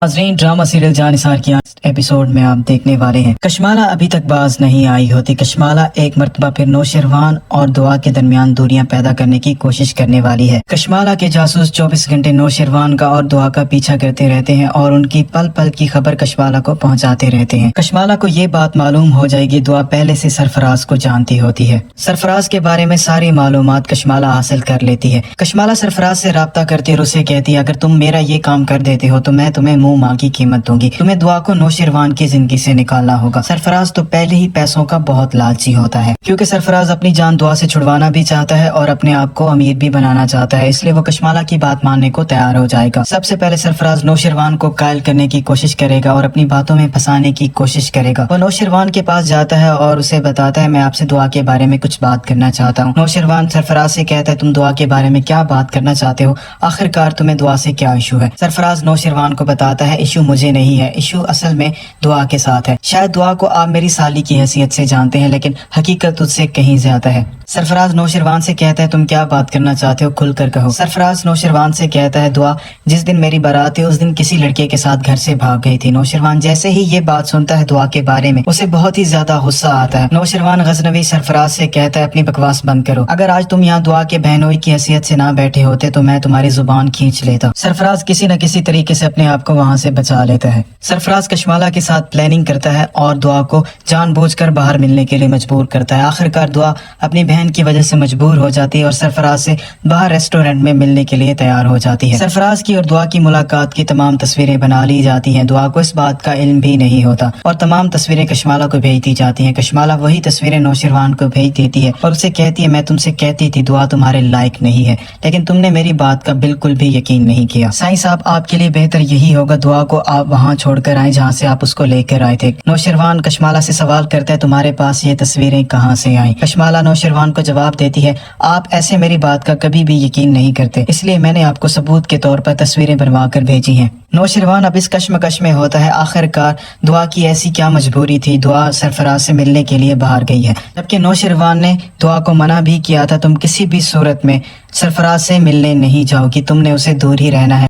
ناظرین، drama serial جاں نثار کی ایپیسوڈ میں آپ دیکھنے والے ہیں کشمالہ ابھی تک باز نہیں آئی ہوتی۔ کشمالہ ایک مرتبہ پھر نوشروان اور دعا کے درمیان دوریاں پیدا کرنے کی کوشش کرنے والی ہے۔ کشمالہ کے جاسوس 24 گھنٹے نوشروان کا اور دعا کا پیچھا کرتے رہتے ہیں اور ان کی پل پل کی خبر کشمالہ کو پہنچاتے رہتے ہیں۔ کشمالہ کو یہ بات معلوم ہو جائے گی، دعا پہلے سے سرفراز کو جانتی ہوتی ہے۔ سرفراز کے بارے میں ساری معلومات کشمالہ حاصل کر لیتی ہے۔ کشمالہ سرفراز سے رابطہ کرتی اور اسے کہتی ہے، اگر تم میرا یہ کام کر دیتے ہو تو میں تمہیں منہ ماں کی قیمت دوں گی، تمہیں دعا کو نوشروان کی زندگی سے نکالنا ہوگا۔ سرفراز تو پہلے ہی پیسوں کا بہت لالچی ہوتا ہے، کیونکہ سرفراز اپنی جان دعا سے چھڑوانا بھی چاہتا ہے اور اپنے آپ کو امیر بھی بنانا چاہتا ہے، اس لیے وہ کشمالہ کی بات ماننے کو تیار ہو جائے گا۔ سب سے پہلے سرفراز نوشروان کو قائل کرنے کی کوشش کرے گا اور اپنی باتوں میں پھنسانے کی کوشش کرے گا۔ وہ نوشروان کے پاس جاتا ہے اور اسے بتاتا ہے، میں آپ سے دعا کے بارے میں کچھ بات کرنا چاہتا ہوں۔ نوشروان سرفراز سے کہتا ہے، تم دعا کے بارے میں کیا بات کرنا چاہتے ہو؟ آخر کار تمہیں دعا سے کیا ایشو ہے؟ سرفراز نوشروان کو بتاتا ہے، ایشو مجھے نہیں ہے، ایشو اصل میں دعا کے ساتھ ہے۔ شاید دعا کو آپ میری سالی کی حیثیت سے جانتے ہیں، لیکن حقیقت اس سے کہیں زیادہ ہے۔ سرفراز نوشروان سے کہتا ہے، تم کیا بات کرنا چاہتے ہو؟ کھل کر کہو۔ سرفراز نوشروان سے کہتا ہے، دعا جس دن میری بارات تھی اس دن کسی لڑکے کے ساتھ گھر سے بھاگ گئی تھی۔ نوشروان جیسے ہی یہ بات سنتا ہے دعا کے بارے میں اسے بہت ہی زیادہ غصہ آتا ہے۔ نوشروان غضنوی سرفراز سے کہتا ہے، اپنی بکواس بند کرو، اگر آج تم یہاں دعا کے بہنوئی کی حیثیت سے نہ بیٹھے ہوتے تو میں تمہاری زبان کھینچ لیتا۔ سرفراز کسی نہ کسی طریقے سے اپنے آپ کو وہاں سے بچا لیتا ہے۔ سرفراز کشمالہ کے ساتھ پلاننگ کرتا ہے اور دعا کو جان بوجھ کر باہر ملنے کے لیے مجبور کرتا ہے۔ آخر کار دعا اپنی بہن کی وجہ سے مجبور ہو جاتی ہے اور سرفراز سے باہر ریسٹورنٹ میں ملنے کے لیے تیار ہو جاتی ہے۔ سرفراز کی اور دعا کی ملاقات کی تمام تصویریں بنا لی جاتی ہیں، دعا کو اس بات کا علم بھی نہیں ہوتا اور تمام تصویریں کشمالہ کو بھیج دی جاتی ہیں۔ کشمالہ وہی تصویریں نوشروان کو بھیج دیتی ہے اور اسے کہتی ہے، میں تم سے کہتی تھی دعا تمہارے لائق نہیں ہے، لیکن تم نے میری بات کا بالکل بھی یقین نہیں کیا۔ سائیں صاحب، آپ کے لیے بہتر یہی ہوگا دعا کو آپ وہاں چھوڑ کر آئیں جہاں سے آپ اس کو لے کر آئے تھے۔ نوشروان کشمالہ سے سوال کرتا ہے، تمہارے پاس یہ تصویریں کہاں سے آئیں؟ کشمالہ نوشروان کو جواب دیتی ہے، آپ ایسے میری بات کا کبھی بھی یقین نہیں کرتے، اس لیے میں نے آپ کو ثبوت کے طور پر تصویریں بنوا کر بھیجی ہیں۔ نوشروان اب اس کشمکش میں ہوتا ہے، آخر کار دعا کی ایسی کیا مجبوری تھی؟ دعا سرفراز سے ملنے کے لیے باہر گئی ہے، جبکہ نوشروان نے دعا کو منع بھی کیا تھا، تم کسی بھی صورت میں سرفراز سے ملنے نہیں جاؤ گی، تم نے اسے دور ہی رہنا ہے۔